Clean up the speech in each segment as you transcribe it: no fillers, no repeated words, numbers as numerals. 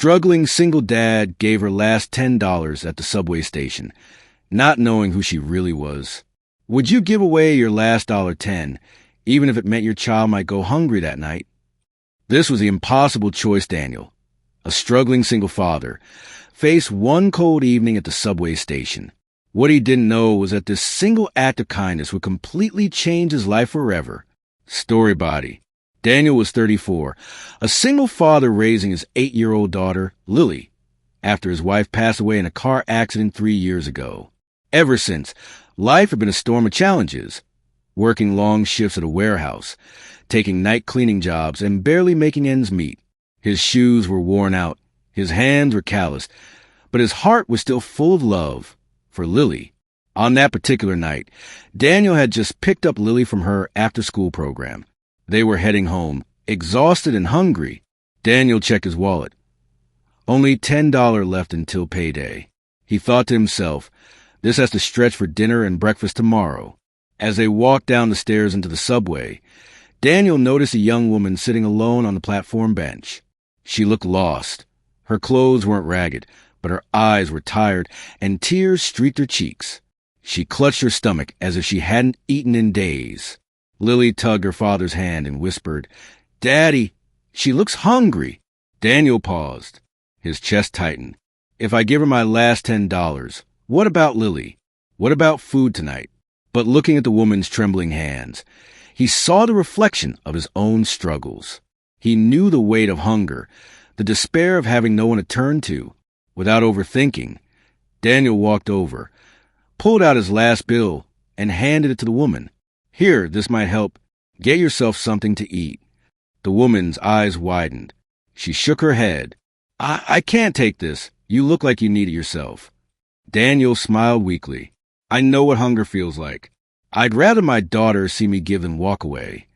struggling single dad gave her last $10 at the subway station, not knowing who she really was. Would you give away your last $10, even if it meant your child might go hungry that night? This was the impossible choice Daniel, a struggling single father, faced one cold evening at the subway station. What he didn't know was that this single act of kindness would completely change his life forever. Story body. Daniel was 34, a single father raising his 8-year-old daughter, Lily, after his wife passed away in a car accident 3 years ago. Ever since, life had been a storm of challenges, working long shifts at a warehouse, taking night cleaning jobs, and barely making ends meet. His shoes were worn out, his hands were calloused, but his heart was still full of love for Lily. On that particular night, Daniel had just picked up Lily from her after-school program. They were heading home, exhausted and hungry. Daniel checked his wallet. Only $10 left until payday. He thought to himself, this has to stretch for dinner and breakfast tomorrow. As they walked down the stairs into the subway, Daniel noticed a young woman sitting alone on the platform bench. She looked lost. Her clothes weren't ragged, but her eyes were tired, and tears streaked her cheeks. She clutched her stomach as if she hadn't eaten in days. Lily tugged her father's hand and whispered, "Daddy, she looks hungry." Daniel paused. His chest tightened. If I give her my last $10, what about Lily? What about food tonight? But looking at the woman's trembling hands, he saw the reflection of his own struggles. He knew the weight of hunger, the despair of having no one to turn to. Without overthinking, Daniel walked over, pulled out his last bill, and handed it to the woman. "Here, this might help. Get yourself something to eat." The woman's eyes widened. She shook her head. I can't take this. You look like you need it yourself." Daniel smiled weakly. "I know what hunger feels like. I'd rather my daughter see me give than walk away."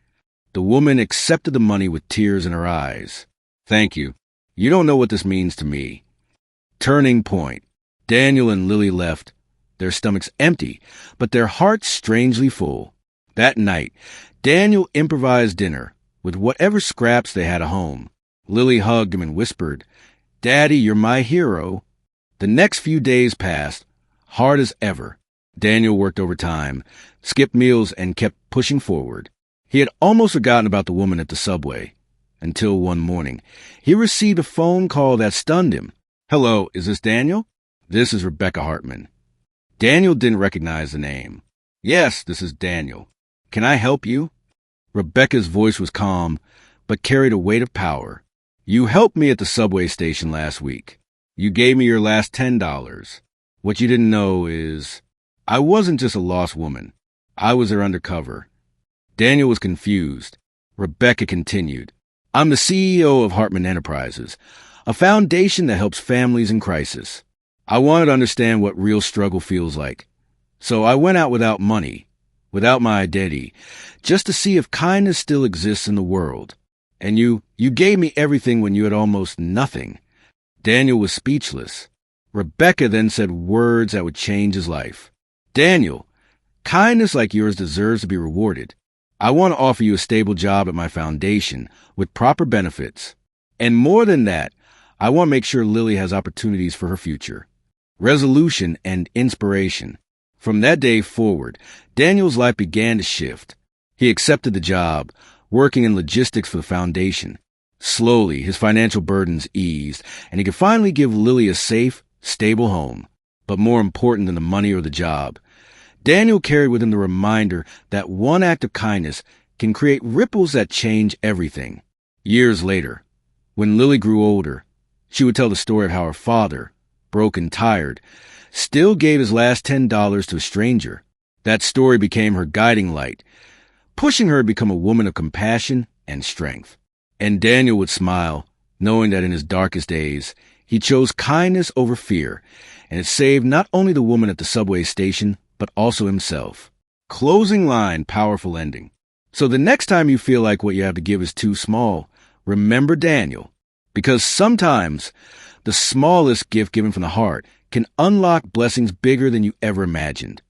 The woman accepted the money with tears in her eyes. "Thank you. You don't know what this means to me." Turning point. Daniel and Lily left, their stomachs empty, but their hearts strangely full. That night, Daniel improvised dinner with whatever scraps they had at home. Lily hugged him and whispered, "Daddy, you're my hero." The next few days passed, hard as ever. Daniel worked overtime, skipped meals, and kept pushing forward. He had almost forgotten about the woman at the subway, until one morning, he received a phone call that stunned him. "Hello, is this Daniel?" "This is Rebecca Hartman." Daniel didn't recognize the name. "Yes, this is Daniel. Can I help you?" Rebecca's voice was calm, but carried a weight of power. "You helped me at the subway station last week. You gave me your last $10. What you didn't know is, I wasn't just a lost woman. I was there undercover." Daniel was confused. Rebecca continued, "I'm the CEO of Hartman Enterprises, a foundation that helps families in crisis. I wanted to understand what real struggle feels like. So I went out without money, without my identity, just to see if kindness still exists in the world. And you gave me everything when you had almost nothing." Daniel was speechless. Rebecca then said words that would change his life. "Daniel, kindness like yours deserves to be rewarded. I want to offer you a stable job at my foundation with proper benefits. And more than that, I want to make sure Lily has opportunities for her future." Resolution and inspiration. From that day forward, Daniel's life began to shift. He accepted the job, working in logistics for the foundation. Slowly, his financial burdens eased, and he could finally give Lily a safe, stable home. But more important than the money or the job, Daniel carried with him the reminder that one act of kindness can create ripples that change everything. Years later, when Lily grew older, she would tell the story of how her father, broke and tired, still gave his last $10 to a stranger. That story became her guiding light, pushing her to become a woman of compassion and strength. And Daniel would smile, knowing that in his darkest days, he chose kindness over fear, and it saved not only the woman at the subway station, but also himself. Closing line, powerful ending. So the next time you feel like what you have to give is too small, remember Daniel. Because sometimes the smallest gift given from the heart can unlock blessings bigger than you ever imagined.